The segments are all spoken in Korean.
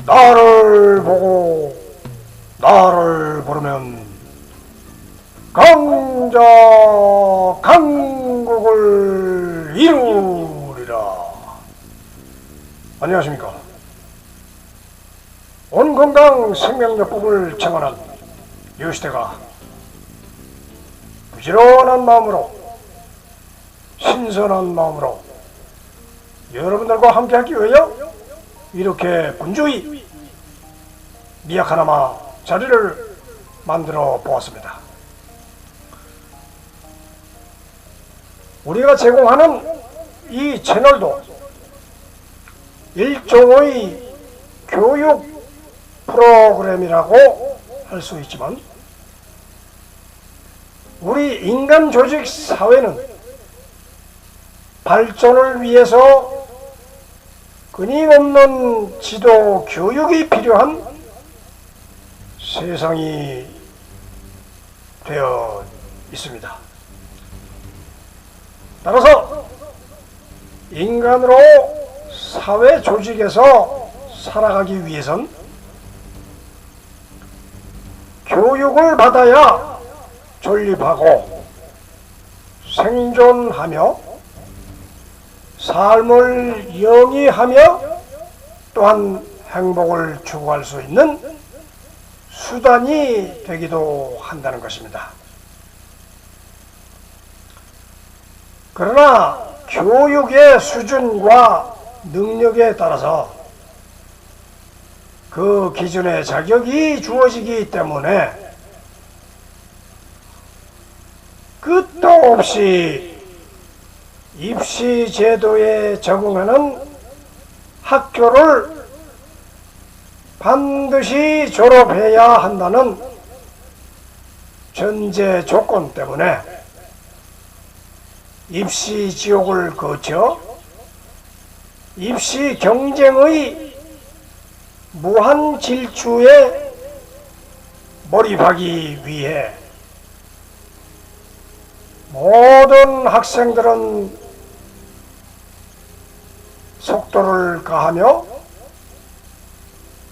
나를 보고 나를 부르면 강자 강국을 이루리라. 안녕하십니까. 온건강 생명요법을 정언한 유시대가 부지런한 마음으로 신선한 마음으로 여러분들과 함께하기 위하여 이렇게 분주히 미약하나마 자리를 만들어 보았습니다. 우리가 제공하는 이 채널도 일종의 교육 프로그램이라고 할 수 있지만, 우리 인간 조직 사회는 발전을 위해서 끊임없는 지도 교육이 필요한 세상이 되어 있습니다. 따라서 인간으로 사회 조직에서 살아가기 위해선 교육을 받아야 존립하고 생존하며 삶을 영위하며 또한 행복을 추구할 수 있는 수단이 되기도 한다는 것입니다. 그러나 교육의 수준과 능력에 따라서 그 기준의 자격이 주어지기 때문에 끝도 없이 입시 제도에 적응하는 학교를 반드시 졸업해야 한다는 전제 조건 때문에 입시 지옥을 거쳐 입시 경쟁의 무한 질주에 몰입하기 위해 모든 학생들은 속도를 가하며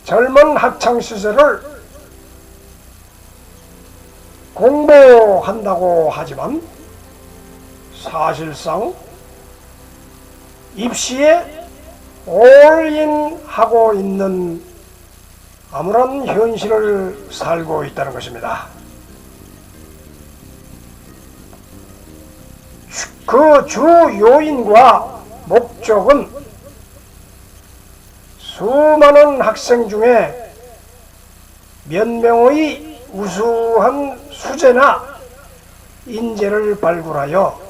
젊은 학창시절을 공부한다고 하지만 사실상 입시에 올인하고 있는 암울한 현실을 살고 있다는 것입니다. 그 주 요인과 목적은 수많은 학생 중에 몇 명의 우수한 수재나 인재를 발굴하여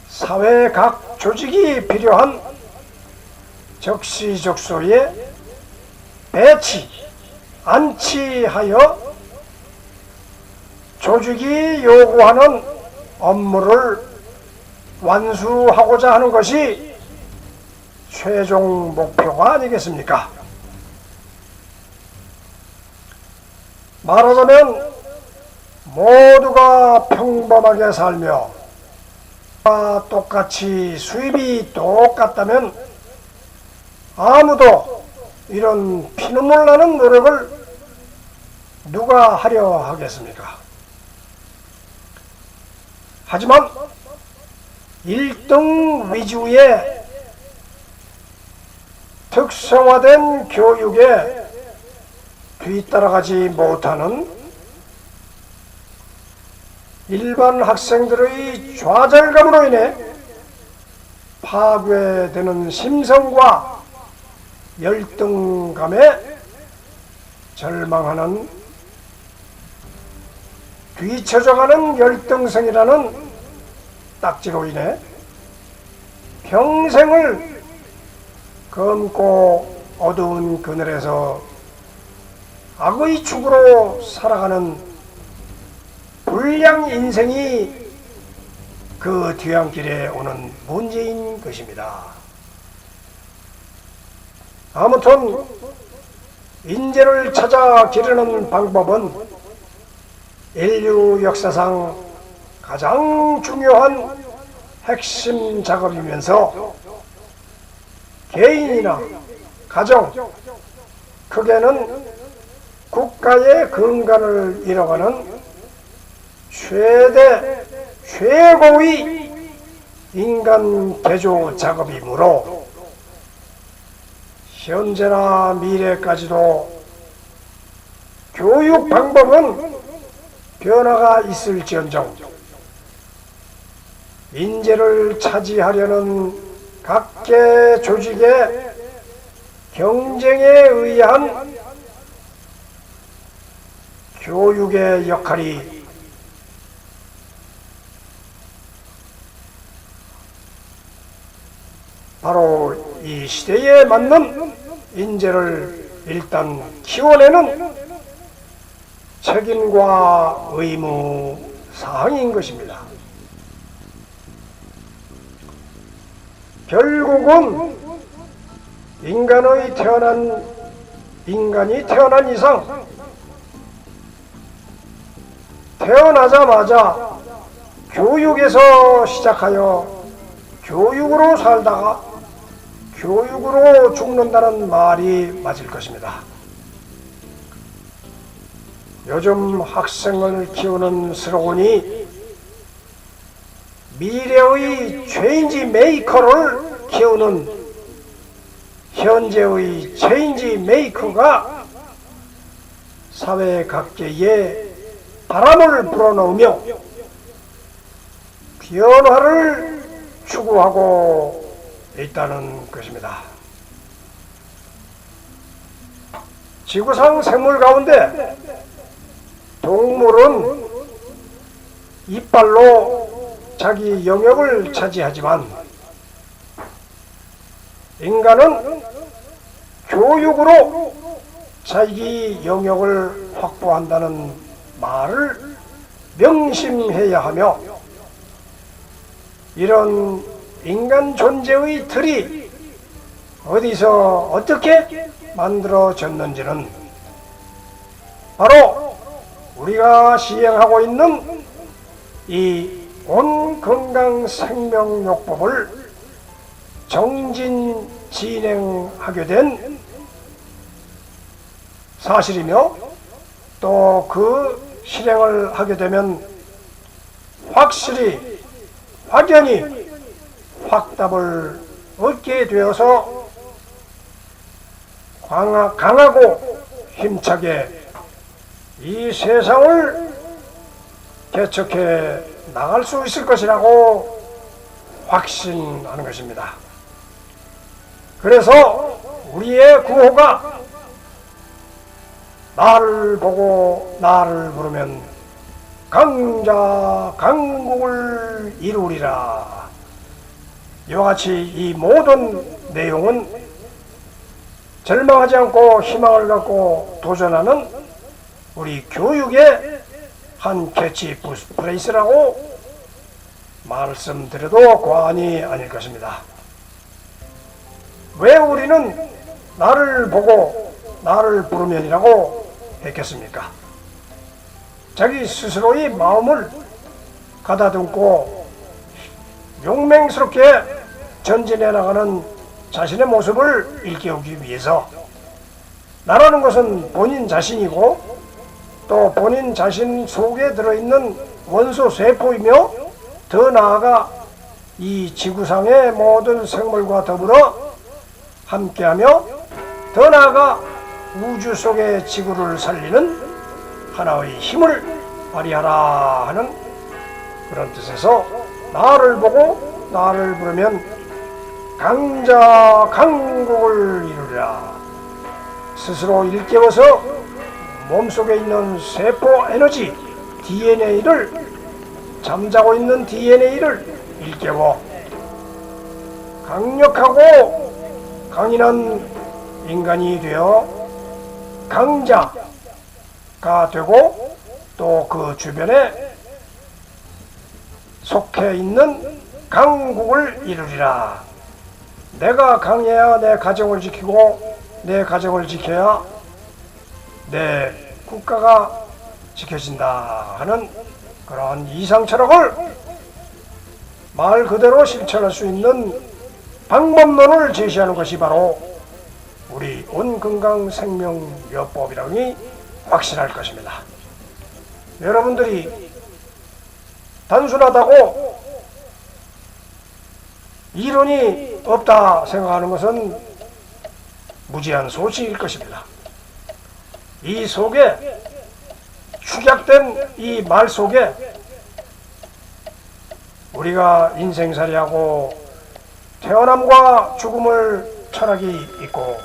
사회 각 조직이 필요한 적시적소에 배치, 안치하여 조직이 요구하는 업무를 완수하고자 하는 것이 최종 목표가 아니겠습니까? 말하자면 모두가 평범하게 살며 똑같이 수입이 똑같다면 아무도 이런 피눈물 나는 노력을 누가 하려 하겠습니까? 하지만 1등 위주의 특성화된 교육에 뒤따라가지 못하는 일반 학생들의 좌절감으로 인해 파괴되는 심성과 열등감에 절망하는 뒤처져가는 열등성이라는 딱지로 인해 평생을 검고 어두운 그늘에서 악의 축으로 살아가는 불량 인생이 그 뒤안길에 오는 문제인 것입니다. 아무튼 인재를 찾아 기르는 방법은 인류 역사상 가장 중요한 핵심 작업이면서 개인이나 가정, 크게는 국가의 근간을 잃어가는 최고의 인간 개조 작업이므로 현재나 미래까지도 교육 방법은 변화가 있을지언정 인재를 차지하려는 각계 조직의 경쟁에 의한 교육의 역할이 바로 이 시대에 맞는 인재를 일단 키워내는 책임과 의무 사항인 것입니다. 결국은 인간이 태어난 이상 태어나자마자 교육에서 시작하여 교육으로 살다가 교육으로 죽는다는 말이 맞을 것입니다. 요즘 학생을 키우는 슬로건이 미래의 체인지 메이커를 키우는 현재의 체인지 메이커가 사회 각계에 바람을 불어넣으며 변화를 추구하고 있다는 것입니다. 지구상 생물 가운데 동물은 이빨로 자기 영역을 차지하지만 인간은 교육으로 자기 영역을 확보한다는 말을 명심해야 하며 이런 인간 존재의 틀이 어디서 어떻게 만들어졌는지는 바로 우리가 시행하고 있는 이 온건강생명요법을 정진 진행하게 된 사실이며 또 그 실행을 하게 되면 확연히 확답을 얻게 되어서 강하고 힘차게 이 세상을 개척해 나갈 수 있을 것이라고 확신하는 것입니다. 그래서 우리의 구호가 나를 보고 나를 부르면 강자 강국을 이루리라. 이와 같이 이 모든 내용은 절망하지 않고 희망을 갖고 도전하는 우리 교육의 한 캐치프레이스라고 말씀드려도 과언이 아닐 것입니다. 왜 우리는 나를 보고 나를 부르면이라고 했겠습니까? 자기 스스로의 마음을 가다듬고 용맹스럽게 전진해 나가는 자신의 모습을 일깨우기 위해서 나라는 것은 본인 자신이고 또 본인 자신 속에 들어있는 원소 세포이며 더 나아가 이 지구상의 모든 생물과 더불어 함께하며 더 나아가 우주 속의 지구를 살리는 하나의 힘을 발휘하라 하는 그런 뜻에서 나를 보고 나를 부르면 강자 강국을 이루리라. 스스로 일깨워서 몸속에 있는 세포 에너지 DNA를 잠자고 있는 DNA를 일깨워 강력하고 강인한 인간이 되어 강자가 되고 또 그 주변에 속해 있는 강국을 이루리라. 내가 강해야 내 가정을 지키고 내 가정을 지켜야 내 국가가 지켜진다 하는 그러한 이상 철학을 말 그대로 실천할 수 있는 방법론을 제시하는 것이 바로 우리 온건강생명요법이라니 확실할 것입니다. 여러분들이 단순하다고 이론이 없다 생각하는 것은 무지한 소치일 것입니다. 이 속에 축약된 이 말 속에 우리가 인생살이하고 태어남과 죽음을 철학이 있고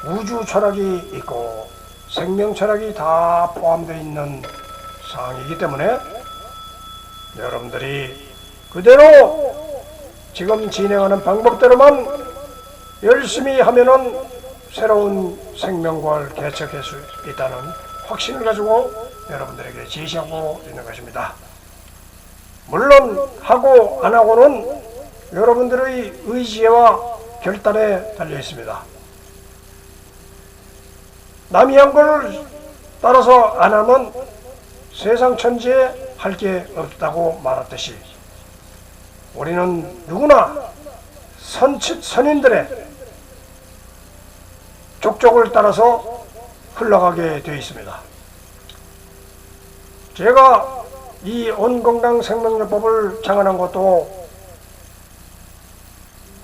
우주 철학이 있고 생명 철학이 다 포함되어 있는 상황이기 때문에 여러분들이 그대로 지금 진행하는 방법대로만 열심히 하면은 새로운 생명과를 개척할 수 있다는 확신을 가지고 여러분들에게 제시하고 있는 것입니다. 물론 하고 안 하고는 여러분들의 의지와 결단에 달려 있습니다. 남이 한 걸 따라서 안 하면 세상 천지에 할 게 없다고 말했듯이 우리는 누구나 선인들의 족적을 따라서 흘러가게 되어 있습니다. 제가 이 온건강생명요법을 창안한 것도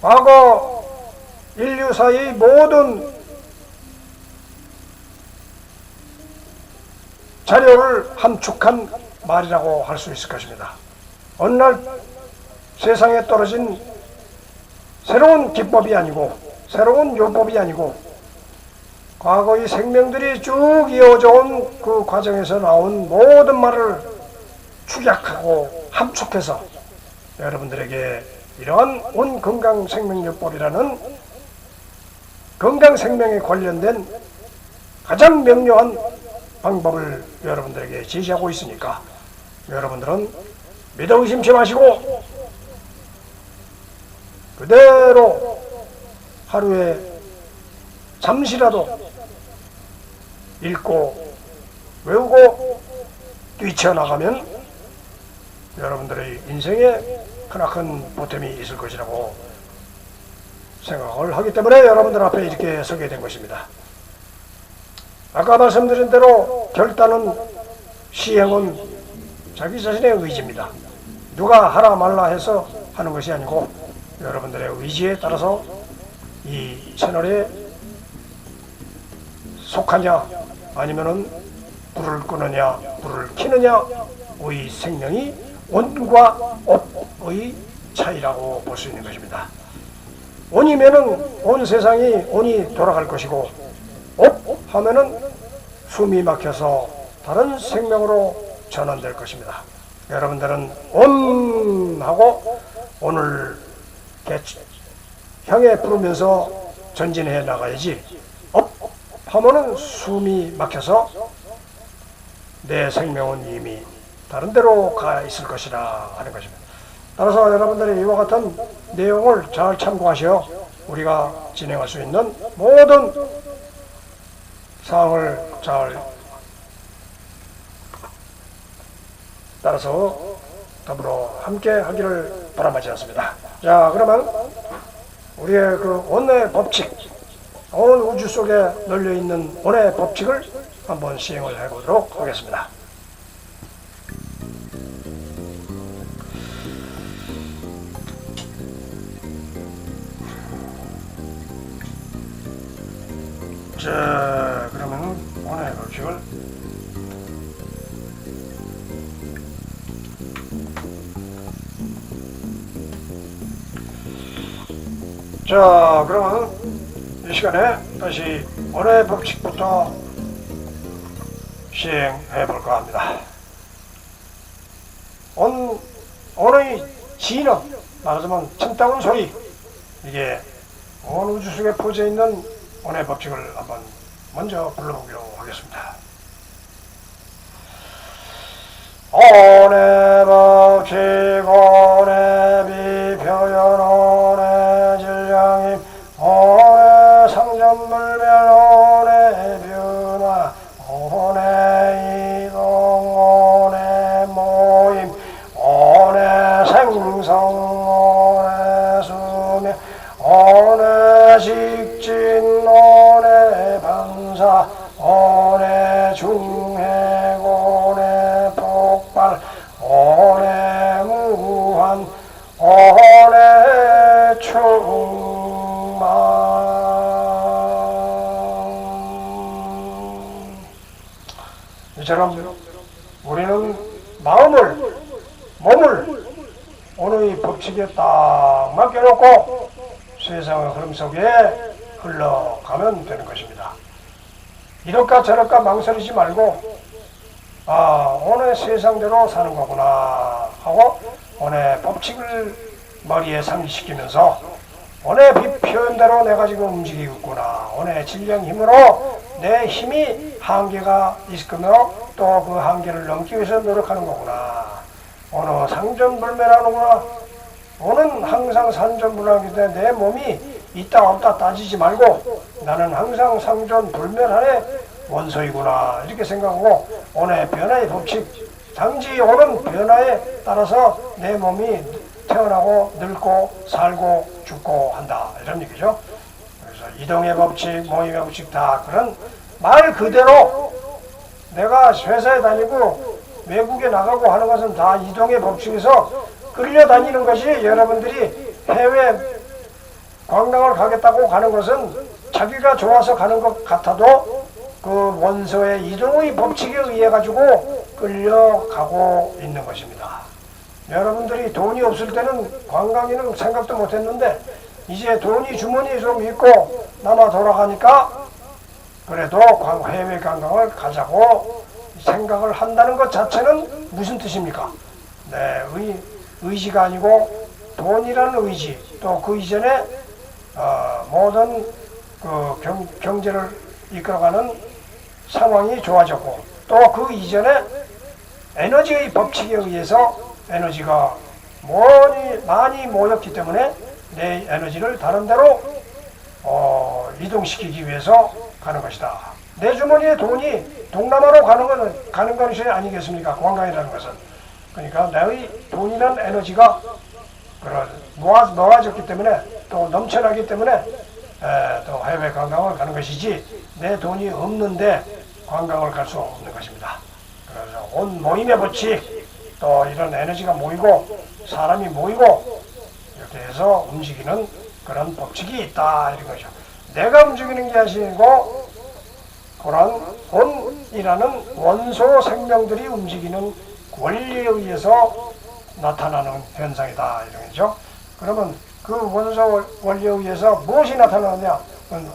과거 인류사의 모든 자료를 함축한 말이라고 할 수 있을 것입니다. 어느 날 세상에 떨어진 새로운 기법이 아니고 새로운 요법이 아니고 과거의 생명들이 쭉 이어져 온 그 과정에서 나온 모든 말을 축약하고 함축해서 여러분들에게 이러한 온건강생명요법이라는 건강생명에 관련된 가장 명료한 방법을 여러분들에게 제시하고 있으니까 여러분들은 믿어 의심치 마시고 그대로 하루에 잠시라도 읽고 외우고 뛰쳐나가면 여러분들의 인생에 크나큰 보탬이 있을 것이라고 생각을 하기 때문에 여러분들 앞에 이렇게 서게 된 것입니다. 아까 말씀드린 대로 결단은 시행은 자기 자신의 의지입니다. 누가 하라 말라 해서 하는 것이 아니고 여러분들의 의지에 따라서 이 채널에 속하냐 아니면은 불을 끄느냐 불을 켜느냐의 생명이 온과 업의 차이라고 볼 수 있는 것입니다. 온이면은 온 세상이 온이 돌아갈 것이고 업 하면은 숨이 막혀서 다른 생명으로 전환될 것입니다. 여러분들은 온 하고 오늘 향해 부르면서 전진해 나가야지 업 하면은 숨이 막혀서 내 생명은 이미 다른 데로 가 있을 것이라 하는 것입니다. 따라서 여러분들이 이와 같은 내용을 잘 참고하셔 우리가 진행할 수 있는 모든 사항을 잘 따라서 더불어 함께 하기를 바라마지 않습니다. 자, 그러면 우리의 그 온의 법칙, 온 우주 속에 널려있는 온의 법칙을 한번 시행을 해보도록 하겠습니다. 자, 그러면 온의 법칙을 자, 그러면 이 시간에 다시 온의 법칙부터 시행해 볼까 합니다. 온의 진은 말하자면 침 따운 소리, 이게 온 우주 속에 퍼져 있는 온의 법칙을 한번 먼저 불러보기로 하겠습니다. 온의 법칙, 온의 비표현, 온의 질량임, 온의 상전불변, 온의 변화, 온의 이동, 온의 모임, 온의 생성, 온의 수명, 온의 직진, 온의 이처럼 우리는 마음을, 몸을 오늘의 법칙에 딱 맡겨놓고 세상의 흐름 속에 흘러가면 되는 것입니다. 이럴까 저럴까 망설이지 말고 오늘 세상대로 사는 거구나 하고 오늘 법칙을 머리에 상기시키면서 오늘 표현대로 내가 지금 움직이고 있구나. 오늘 진령 힘으로 내 힘이 한계가 있을 거며 또 그 한계를 넘기 위해서 노력하는 거구나. 오늘 상전불멸하는구나. 오늘 항상 상전불멸하기 때문에 내 몸이 있다 없다 따지지 말고 나는 항상 상전불멸하의 원소이구나 이렇게 생각하고 오늘 변화의 법칙 장지 오는 변화에 따라서 내 몸이 태어나고 늙고 살고 죽고 한다 이런 얘기죠. 그래서 이동의 법칙, 모임의 법칙 다 그런 말 그대로 내가 회사에 다니고 외국에 나가고 하는 것은 다 이동의 법칙에서 끌려다니는 것이 여러분들이 해외 관광을 가겠다고 가는 것은 자기가 좋아서 가는 것 같아도 그 원소의 이동의 법칙에 의해 가지고 끌려가고 있는 것입니다. 여러분들이 돈이 없을 때는 관광에는 생각도 못했는데 이제 돈이 주머니에 좀 있고 남아 돌아가니까 그래도 해외 관광을 가자고 생각을 한다는 것 자체는 무슨 뜻입니까? 네, 의지가 아니고 돈이라는 의지 또 그 이전에 모든 그 경제를 이끌어가는 상황이 좋아졌고 또 그 이전에 에너지의 법칙에 의해서 에너지가 많이 모였기 때문에 내 에너지를 다른 데로 이동시키기 위해서 가는 것이다. 내 주머니에 돈이 동남아로 가는 것이 아니겠습니까? 관광이라는 것은. 그러니까 나의 돈이라는 에너지가 모아졌기 때문에 또 넘쳐나기 때문에 또 해외 관광을 가는 것이지 내 돈이 없는데 관광을 갈 수 없는 것입니다. 그래서 온 모임의 법칙 또 이런 에너지가 모이고 사람이 모이고 이렇게 해서 움직이는 그런 법칙이 있다 이런 거죠. 내가 움직이는 게 아니고 그런 온이라는 원소 생명들이 움직이는 원리에 의해서 나타나는 현상이다 이런 거죠. 그러면 그 원소 원리에 의해서 무엇이 나타나느냐?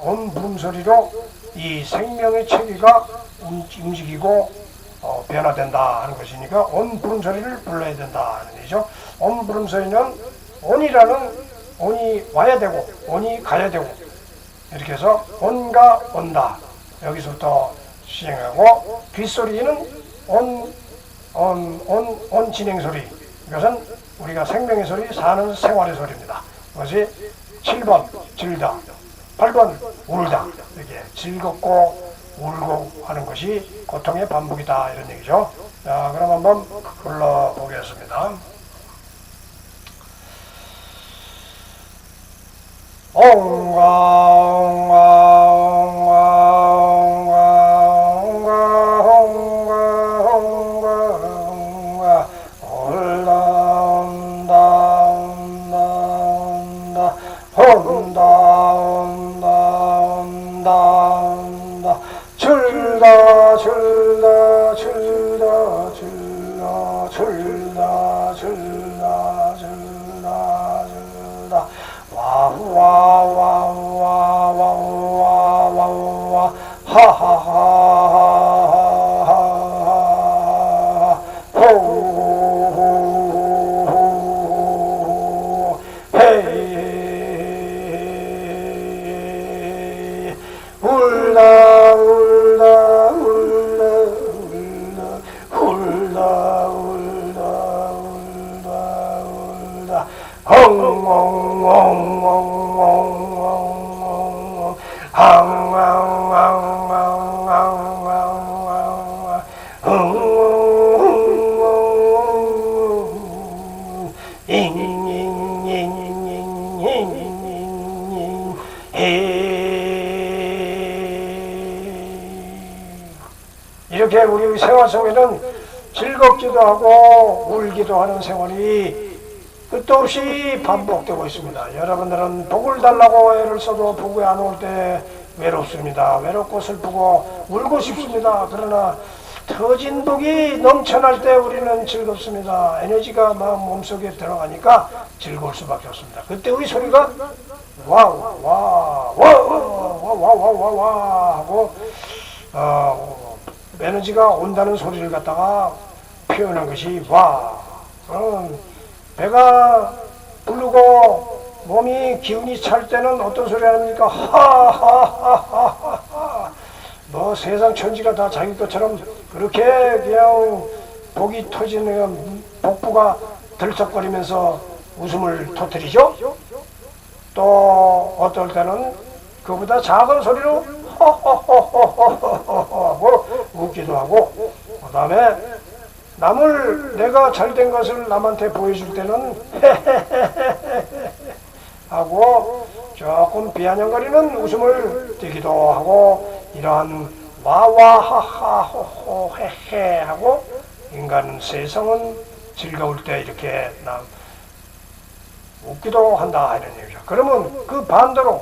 온 부름소리로 이 생명의 체계가 움직이고 변화된다 하는 것이니까 온 부름소리를 불러야 된다 하는 얘기죠. 온 부름소리는 온이 와야 되고 온이 가야 되고 이렇게 해서 온가 온다 여기서부터 시행하고 뒷소리는 온 진행소리 이것은 우리가 생명의 소리 사는 생활의 소리입니다. 그것이 7번 즐다 8번 울다 이렇게 즐겁고 울고 하는 것이 고통의 반복이다 이런 얘기죠. 자, 그럼 한번 불러보겠습니다. 옹가 옹가 옹가 옹가 옹가 옹가 옹가 온다 온다 줄다 줄다 줄다 줄다 줄다 줄다 줄다 줄다 와와와와와와와와 하하하하하하 호호호호 헤이 울다 울다 울다 울다 울다 울다 울다 엉엉엉엉엉엉 앙앙앙앙앙앙앙 잉잉잉잉잉잉잉 이렇게 우리 생활 속에는 즐겁기도 하고 울기도 하는 생활이 끝도 없이 반복되고 있습니다. 여러분들은 복을 달라고 애를 써도 복이 안 올 때 외롭습니다. 외롭고 슬프고 울고 싶습니다. 그러나 터진 독이 넘쳐날 때 우리는 즐겁습니다. 에너지가 막 몸속에 들어가니까 즐거울 수밖에 없습니다. 그때의 소리가 와우 와와와와와와와 하고 에너지가 온다는 소리를 갖다가 표현한 것이 와. 배가 부르고 몸이 기운이 찰 때는 어떤 소리 합니까? 하하하하하. 뭐 세상 천지가 다 자기 것처럼 그렇게 그냥 복이 터지는 복부가 들썩거리면서 웃음을 터뜨리죠. 또 어떨 때는 그보다 작은 소리로 하고 웃기도 하고, 그 다음에 남을 내가 잘된 것을 남한테 보여줄 때는 하고 조금 비아냥거리는 웃음을 띠기도 하고, 이러한 와와하하호호 헤헤 하고 인간 세상은 즐거울 때 이렇게 웃기도 한다 이런 얘기죠. 그러면 그 반대로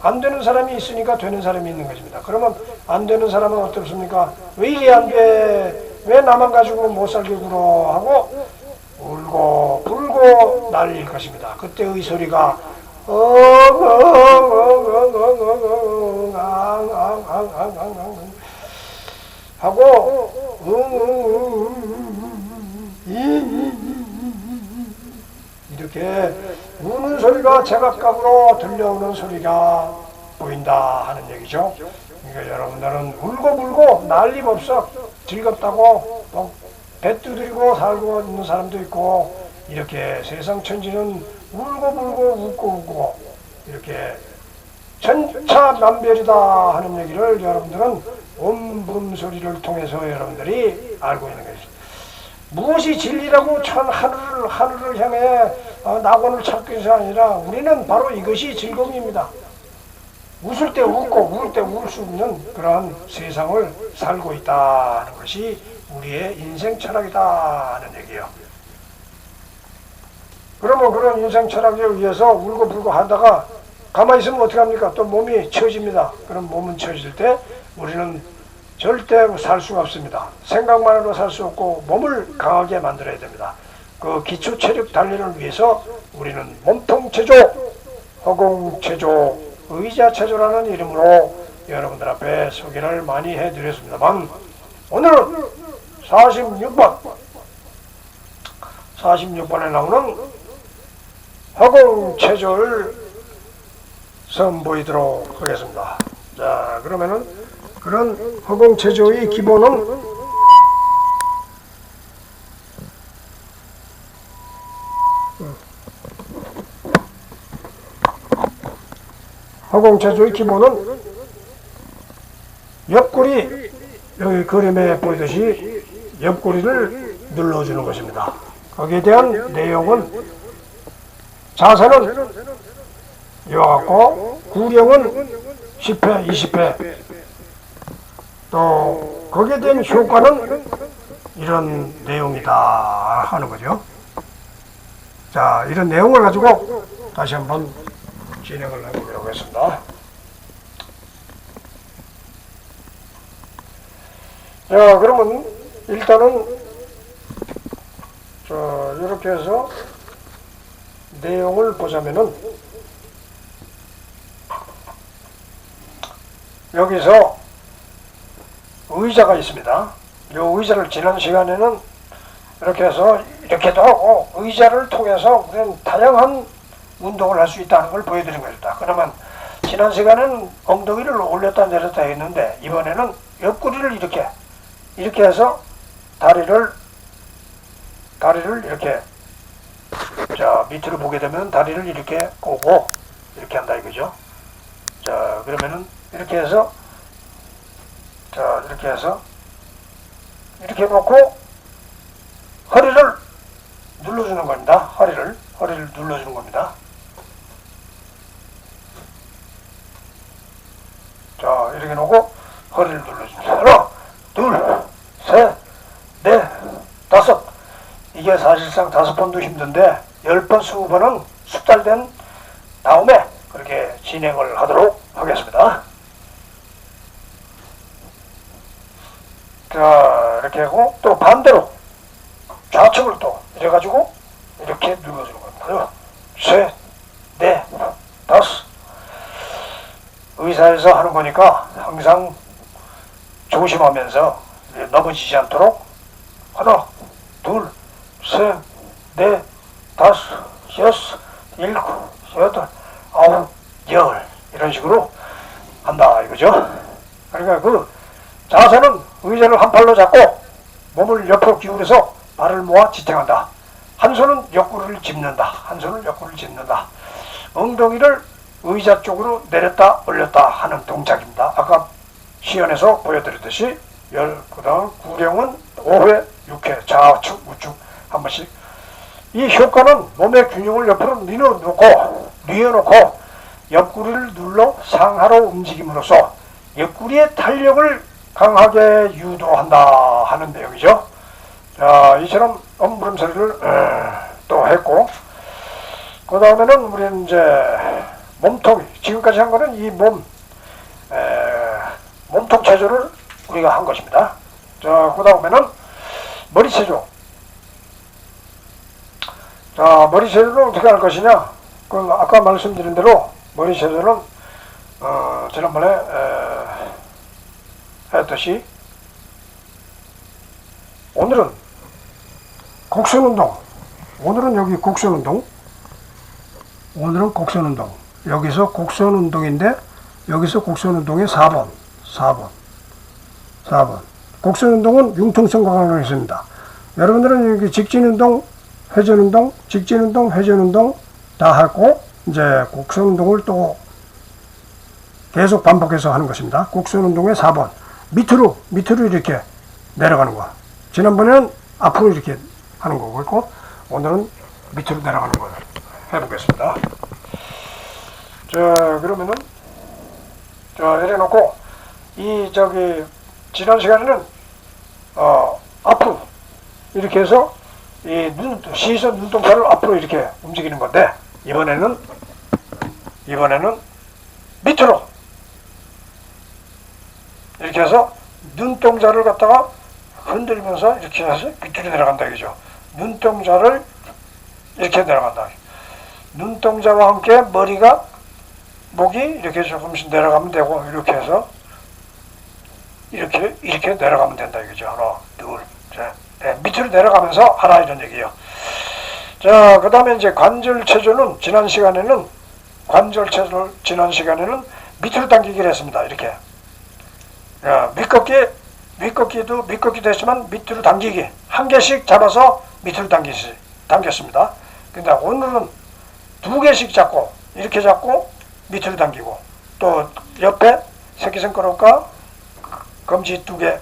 안 되는 사람이 있으니까 되는 사람이 있는 것입니다. 그러면 안 되는 사람은 어떻습니까? 왜 이리 안 돼? 왜 나만 가지고 못 살게 굴어? 하고 울고 불고 난릴 것입니다. 그때의 소리가 하고 이렇게 우는 소리가 제각각으로 들려오는 소리가 보인다 하는 얘기죠. 그러니까 여러분들은 울고 불고 난리법석 즐겁다고 배 두드리고 살고 있는 사람도 있고, 이렇게 세상 천지는 울고 불고 웃고 웃고 이렇게 천차만별이다 하는 얘기를 여러분들은 온분 소리를 통해서 여러분들이 알고 있는 것이죠. 무엇이 진리라고 하늘을 향해 낙원을 찾기 위해서 아니라 우리는 바로 이것이 즐거움입니다. 웃을 때 웃고 울 때 울 수 있는 그러한 세상을 살고 있다는 것이 우리의 인생 철학이다 하는 얘기예요. 그러면 그런 인생 철학에 의해서 울고 불고 하다가 가만히 있으면 어떻게 합니까? 또 몸이 처집니다. 그럼 몸은 처질 때 우리는 절대 살 수가 없습니다. 생각만으로 살 수 없고 몸을 강하게 만들어야 됩니다. 그 기초 체력 단련을 위해서 우리는 몸통 체조, 허공 체조, 의자 체조라는 이름으로 여러분들 앞에 소개를 많이 해드렸습니다만, 오늘은 46번에 나오는 허공 체조를 선보이도록 하겠습니다. 자, 그러면은 그런 허공 체조의 기본은 허공 체조의 기본은 옆구리, 여기 그림에 보이듯이 옆구리를 눌러주는 것입니다. 거기에 대한 내용은 자세는 이와 같고 구령은 10회, 20회, 또 거기에 대한 효과는 이런 내용이다 하는 거죠. 자, 이런 내용을 가지고 다시 한번 진행을 해보도록 하겠습니다. 자, 그러면 일단은 이렇게 해서 내용을 보자면은, 여기서 의자가 있습니다. 이 의자를 지난 시간에는 이렇게 해서 이렇게도 하고 의자를 통해서 우리는 다양한 운동을 할 수 있다는 걸 보여드린 것입니다. 그러면 지난 시간에는 엉덩이를 올렸다 내렸다 했는데, 이번에는 옆구리를 이렇게 해서 다리를 이렇게 자 밑으로 보게 되면 다리를 이렇게 꼬고 이렇게 한다 이거죠. 자, 그러면은 이렇게 해서 이렇게 놓고 허리를 눌러주는 겁니다. 허리를 눌러주는 겁니다. 자, 이렇게 놓고 허리를 눌러줍니다. 하나, 둘, 셋, 넷, 다섯. 이게 사실상 5번도 힘든데 10번, 20번은 숙달된 다음에 그렇게 진행을 하도록 하겠습니다. 자, 이렇게 하고 또 반대로 좌측을 또 이래가지고 이렇게 눌러주는 겁니다. 셋, 넷, 다섯. 의사에서 하는 거니까 항상 조심하면서 넘어지지 않도록 하나, 둘, 셋, 넷, 다섯, 여섯, 일곱, 여덟, 아홉, 열 이런 식으로 한다 이거죠. 그러니까 그 자세는 의자를 한 팔로 잡고 몸을 옆으로 기울여서 발을 모아 지탱한다. 한 손은 옆구리를 짚는다. 한 손은 옆구리를 짚는다. 엉덩이를 의자 쪽으로 내렸다 올렸다 하는 동작입니다. 아까 시연에서 보여드렸듯이 그 다음 구령은 5회, 6회 좌측 우측 한 번씩. 이 효과는 몸의 균형을 옆으로 뉘어놓고 옆구리를 눌러 상하로 움직임으로써 옆구리의 탄력을 강하게 유도한다 하는 내용이죠. 자, 이처럼 엄부름소리를 또 했고, 그 다음에는 우리는 이제 몸통, 지금까지 한 거는 이 몸통 체조를 우리가 한 것입니다. 자, 그 다음에는 머리 체조. 자, 머리 체조는 어떻게 할 것이냐? 그 아까 말씀드린 대로 머리 체조는 지난번에 했듯이 오늘은 곡선운동. 오늘은 여기 곡선운동. 오늘은 곡선운동. 여기서 곡선운동인데 여기서 곡선운동의 4번. 곡선운동은 융통성 강화를 했습니다. 여러분들은 여기 직진운동, 회전운동, 직진운동, 회전운동 다 하고 이제 곡선운동을 또 계속 반복해서 하는 것입니다. 곡선운동의 4번. 밑으로 이렇게 내려가는 거. 지난번에는 앞으로 이렇게 하는 거고 있고 오늘은 밑으로 내려가는 걸 해보겠습니다. 자, 그러면은 이래 놓고 지난 시간에는 앞으로 이렇게 해서 이 시선 눈동자를 앞으로 이렇게 움직이는 건데 이번에는 밑으로 이렇게 해서 눈동자를 갖다가 흔들면서 이렇게 해서 밑으로 내려간다 이거죠. 눈동자를 이렇게 내려간다. 눈동자와 함께 목이 이렇게 조금씩 내려가면 되고 이렇게 해서 이렇게 내려가면 된다 이거죠. 하나, 둘, 셋, 넷. 밑으로 내려가면서 하나 이런 얘기예요. 자, 그 다음에 이제 관절 체조는 지난 시간에는 밑으로 당기기를 했습니다. 이렇게. 밑꺾기도 했지만 밑으로 당기기. 한 개씩 잡아서 밑으로 당겼습니다. 근데 오늘은 2개씩 잡고, 이렇게 잡고, 밑으로 당기고, 또 옆에 새끼손가락과 검지 2개,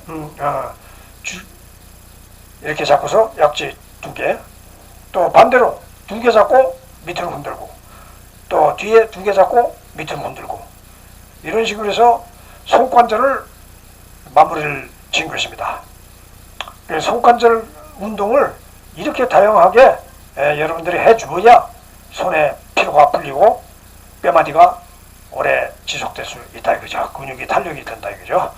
이렇게 잡고서 약지 2개, 또 반대로 2개 잡고 밑으로 흔들고, 또 뒤에 2개 잡고 밑으로 흔들고, 이런 식으로 해서 손관절을 마무리를 지은 것입니다. 손관절 운동을 이렇게 다양하게 여러분들이 해주어야 손에 피로가 풀리고 뼈마디가 오래 지속될 수 있다 이거죠. 근육이 탄력이 된다 이거죠.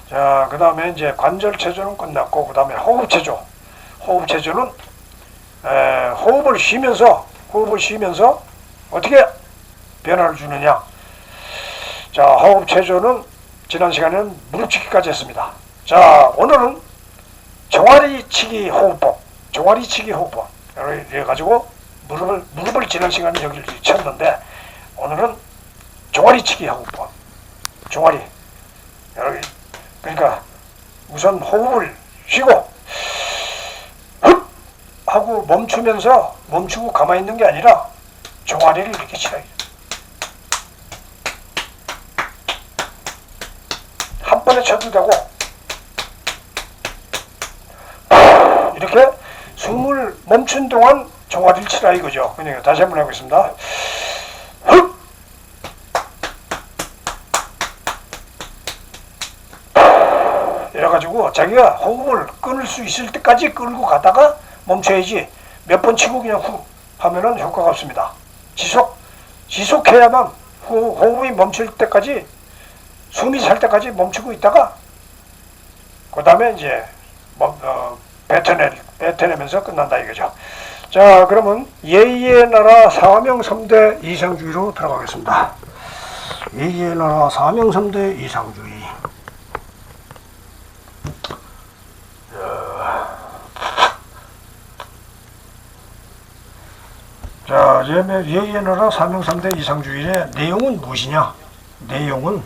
자, 그 다음에 이제 관절 체조는 끝났고, 그 다음에 호흡 체조. 호흡 체조는 호흡을 쉬면서 어떻게 변화를 주느냐. 자, 호흡 체조는 지난 시간에는 무릎치기까지 했습니다. 자, 오늘은 종아리치기 호흡법. 이래가지고 무릎을 지난 시간에 여기를 쳤는데 오늘은 종아리치기 호흡법. 종아리. 여기 그러니까 우선 호흡을 쉬고 흡 하고 멈추고 가만히 있는 게 아니라 종아리를 이렇게 치라. 한 번에 쳐도 되고 이렇게 숨을 멈춘 동안 종아리를 치라 이거죠. 그러니까 다시 한번 해보겠습니다. 흡 이래가지고 자기가 호흡을 끊을 수 있을 때까지 끌고 가다가 멈춰야지 몇 번 치고 그냥 후 하면은 효과가 없습니다. 지속해야만 호흡이 멈출 때까지 숨이 살 때까지 멈추고 있다가 그 다음에 이제 뱉어내면서 끝난다 이거죠. 자, 그러면 예의의 나라 사명삼대 이상주의로 들어가겠습니다. 예의의 나라 사명삼대 이상주의. 자, 예의의 나라 사명삼대 이상주의의 내용은 무엇이냐? 내용은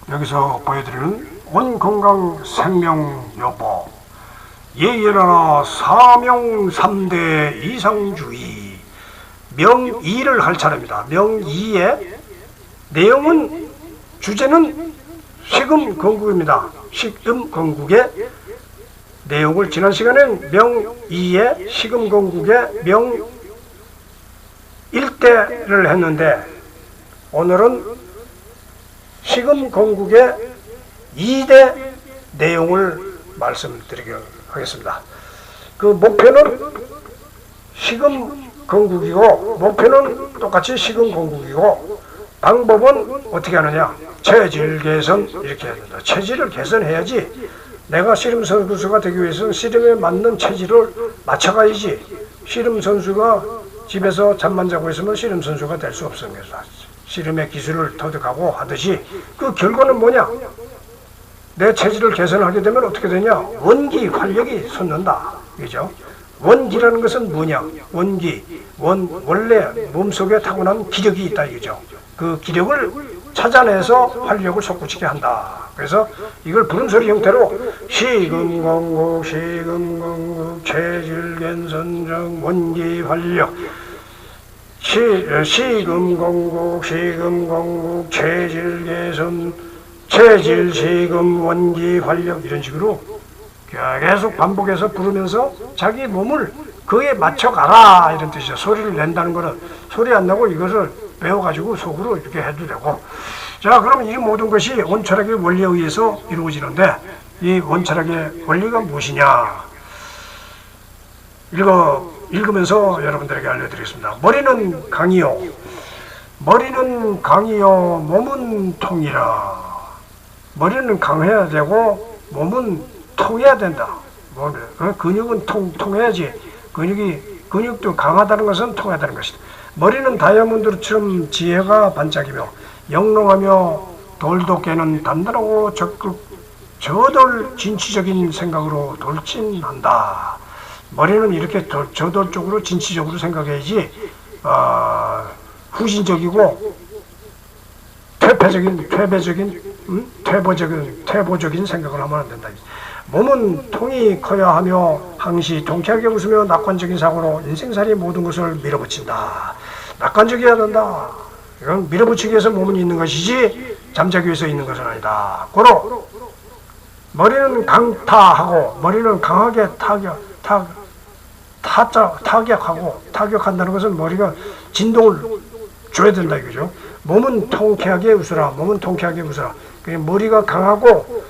여기서 보여드리는 원건강 생명여보, 예의의 나라 사명삼대 이상주의, 명의를 할 차례입니다. 명의의 내용은, 주제는 식음건국입니다. 식음건국의 내용을 지난 시간엔 명의의 식음건국의 명일대를 했는데, 오늘은 식음건국의 2대 내용을 말씀드리도록 하겠습니다. 그 목표는 식음건국이고, 목표는 똑같이 식음건국이고, 방법은 어떻게 하느냐? 체질 개선, 이렇게 해야 된다. 체질을 개선해야지. 내가 씨름 선수가 되기 위해서는 씨름에 맞는 체질을 맞춰가야지. 씨름 선수가 집에서 잠만 자고 있으면 씨름 선수가 될 수 없습니다. 씨름의 기술을 터득하고 하듯이 그 결과는 뭐냐? 내 체질을 개선하게 되면 어떻게 되냐? 원기, 활력이 솟는다. 그죠? 원기라는 것은 뭐냐? 원기, 원래 몸속에 타고난 기력이 있다. 이거죠. 그 기력을 찾아내서 활력을 솟구치게 한다. 그래서 이걸 부름소리 형태로 식음건국, 식음건국, 체질개선정, 원기, 활력, 식음건국, 식음건국, 체질개선, 체질, 식음, 원기, 활력, 이런 식으로 계속 반복해서 부르면서 자기 몸을 그에 맞춰가라, 이런 뜻이죠. 소리를 낸다는 거는 소리 안 나고 이것을 배워가지고 속으로 이렇게 해도 되고. 자, 그러면 이 모든 것이 원철학의 원리에 의해서 이루어지는데, 이 원철학의 원리가 무엇이냐? 읽으면서 여러분들에게 알려드리겠습니다. 머리는 강이요, 머리는 강이요, 몸은 통이라. 머리는 강해야 되고 몸은 통해야 된다. 근육은 통해야지. 근육도 강하다는 것은 통하다는 것이다. 머리는 다이아몬드처럼 지혜가 반짝이며 영롱하며 돌도 깨는 단단하고 적극 저돌 진취적인 생각으로 돌진한다. 머리는 이렇게 저돌적으로 진취적으로 생각해야지 후진적이고 퇴보적인 생각을 하면 안 된다. 몸은 통이 커야 하며 항시 통쾌하게 웃으며 낙관적인 사고로 인생살이 모든 것을 밀어붙인다. 낙관적이어야 된다. 이건 밀어붙이기 위해서 몸은 있는 것이지 잠자기 위해서 있는 것은 아니다. 고로 머리는 강타하고, 머리는 강하게 타격한다는 것은 머리가 진동을 줘야 된다 이거죠. 몸은 통쾌하게 웃으라. 몸은 통쾌하게 웃으라. 머리가 강하고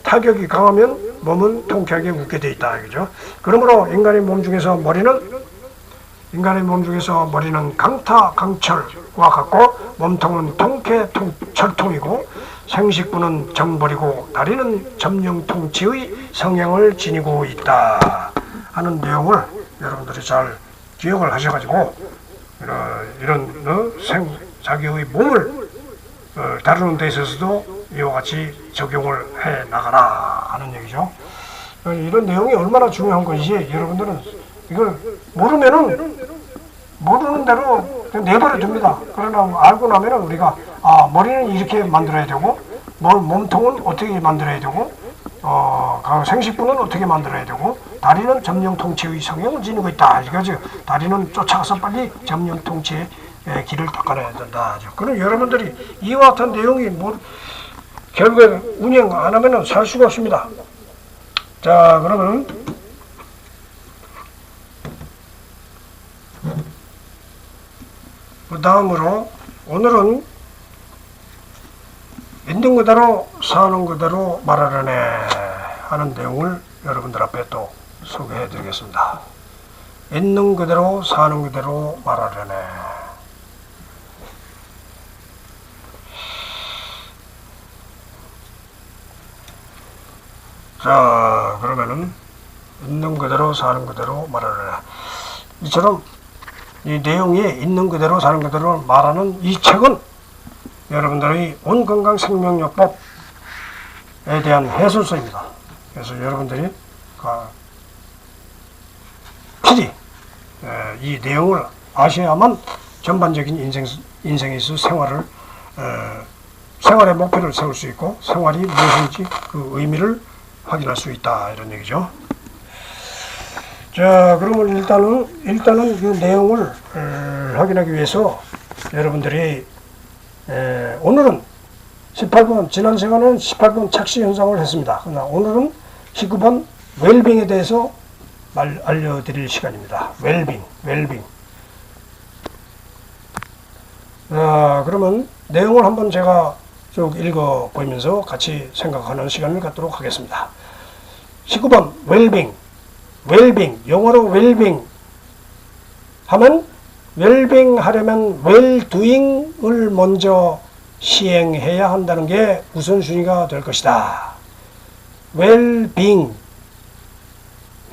타격이 강하면 몸은 통쾌하게 웃게 돼 있다 이거죠. 그러므로 인간의 몸 중에서 머리는 강타 강철과 같고, 몸통은 통쾌 철통이고, 생식부는 정벌이고, 다리는 점령 통치의 성향을 지니고 있다 하는 내용을 여러분들이 잘 기억을 하셔가지고 이런 자기의 몸을 다루는 데 있어서도 이와 같이 적용을 해 나가라 하는 얘기죠. 이런 내용이 얼마나 중요한 것이지, 여러분들은 이걸 모르는 대로 내버려 둡니다. 그러나 알고 나면은 우리가 머리는 이렇게 만들어야 되고, 몸통은 어떻게 만들어야 되고, 생식부는 어떻게 만들어야 되고, 다리는 점령 통치의 성향을 지니고 있다. 이거죠. 다리는 쫓아가서 빨리 점령 통치의 길을 닦아내야 된다. 그럼 여러분들이 이와 같은 내용이 결국에 운영 안 하면은 살 수가 없습니다. 자, 그러면 그 다음으로 오늘은 있는 그대로 사는 그대로 말하려네 하는 내용을 여러분들 앞에 또 소개해 드리겠습니다. 있는 그대로 사는 그대로 말하려네. 자, 그러면은 있는 그대로 사는 그대로 말하라. 이처럼 이 내용이 있는 그대로 사는 그대로 말하는 이 책은 여러분들의 온건강생명요법에 대한 해설서입니다. 그래서 여러분들이 필히 이 내용을 아셔야만 전반적인 인생에 있어 생활의 목표를 세울 수 있고 생활이 무엇인지 그 의미를 확인할 수 있다, 이런 얘기죠. 자, 그러면 일단은 그 내용을 확인하기 위해서 여러분들이 오늘은 18번, 지난 시간은 18번 착시 현상을 했습니다. 그러나 오늘은 19번 웰빙에 대해서 알려드릴 시간입니다. 웰빙. 그러면 내용을 한번 제가 쭉 읽어보면서 같이 생각하는 시간을 갖도록 하겠습니다. 19번 웰빙, 영어로 웰빙 하면 웰빙 하려면 웰두잉을 먼저 시행해야 한다는 게 우선순위가 될 것이다. 웰빙,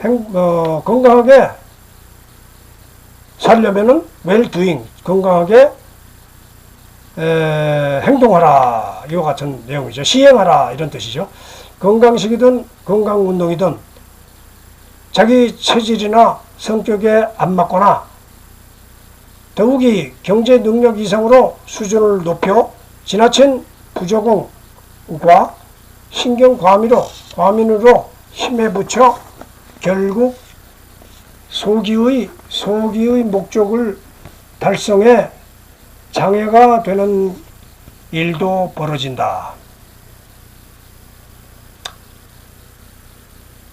건강하게 살려면은 웰두잉, 건강하게 행동하라, 이와 같은 내용이죠. 시행하라, 이런 뜻이죠. 건강식이든 건강운동이든 자기 체질이나 성격에 안 맞거나 더욱이 경제 능력 이상으로 수준을 높여 지나친 부적응과 신경과민으로 힘에 붙여 결국 소기의 목적을 달성해 장애가 되는 일도 벌어진다.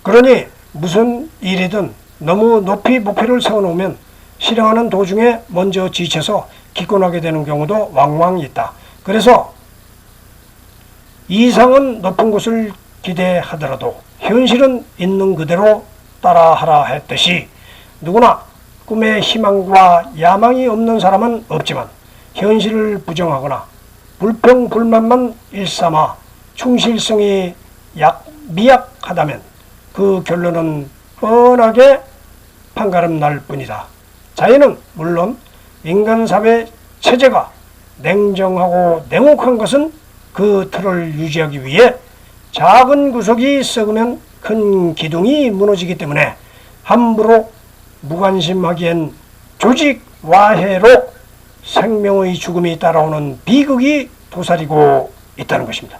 그러니 무슨 일이든 너무 높이 목표를 세워놓으면 실행하는 도중에 먼저 지쳐서 기권하게 되는 경우도 왕왕 있다. 그래서 이상은 높은 곳을 기대하더라도 현실은 있는 그대로 따라하라 했듯이 누구나 꿈에 희망과 야망이 없는 사람은 없지만 현실을 부정하거나 불평불만만 일삼아 충실성이 미약하다면 그 결론은 뻔하게 판가름 날 뿐이다. 자연은 물론 인간사회 체제가 냉정하고 냉혹한 것은 그 틀을 유지하기 위해 작은 구석이 썩으면 큰 기둥이 무너지기 때문에 함부로 무관심하기엔 조직와해로 생명의 죽음이 따라오는 비극이 도사리고 있다는 것입니다.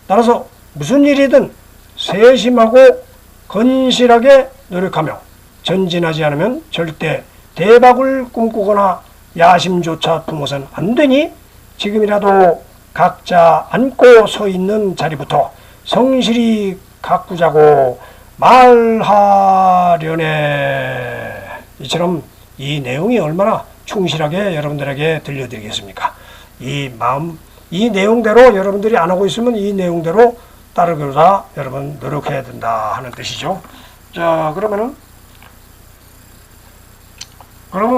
따라서 무슨 일이든 세심하고 건실하게 노력하며 전진하지 않으면 절대 대박을 꿈꾸거나 야심조차 품어서는 안 되니 지금이라도 각자 앉고 서 있는 자리부터 성실히 가꾸자고 말하려네. 이처럼 이 내용이 얼마나 충실하게 여러분들에게 들려드리겠습니까? 이 내용대로 여러분들이 안 하고 있으면 이 내용대로 따르고자 여러분 노력해야 된다 하는 뜻이죠. 자, 그러면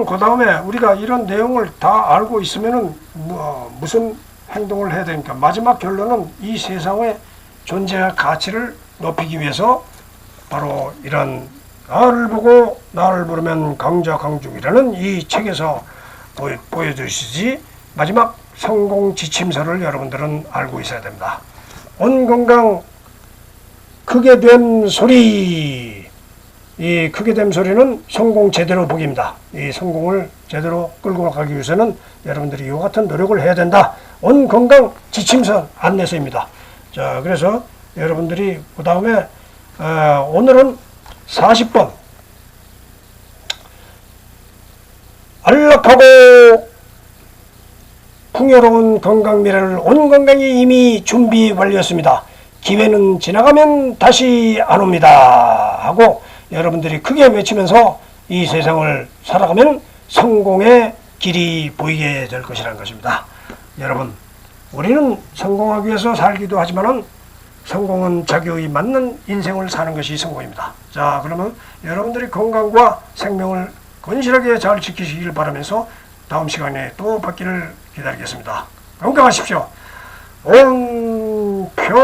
그 다음에 우리가 이런 내용을 다 알고 있으면은 무슨 행동을 해야 되니까 마지막 결론은 이 세상의 존재의 가치를 높이기 위해서 바로 이런 나를 보고 나를 부르면 강자강중이라는 이 책에서 보여주시지 마지막 성공 지침서를 여러분들은 알고 있어야 됩니다. 온 건강 크게 된 소리. 이 크게 된 소리는 성공 제대로 보기입니다. 이 성공을 제대로 끌고 가기 위해서는 여러분들이 이와 같은 노력을 해야 된다. 온 건강 지침서 안내서입니다. 자, 그래서 여러분들이 그 다음에 오늘은 40번 안락하고 풍요로운 건강 미래를 온 건강이 이미 준비 완료했습니다. 기회는 지나가면 다시 안 옵니다 하고 여러분들이 크게 외치면서 이 세상을 살아가면 성공의 길이 보이게 될 것이라는 것입니다. 여러분, 우리는 성공하기 위해서 살기도 하지만은 성공은 자기의 맞는 인생을 사는 것이 성공입니다. 자, 그러면 여러분들이 건강과 생명을 건실하게 잘 지키시길 바라면서 다음 시간에 또 뵙기를 기다리겠습니다. 건강하십시오. 옴 표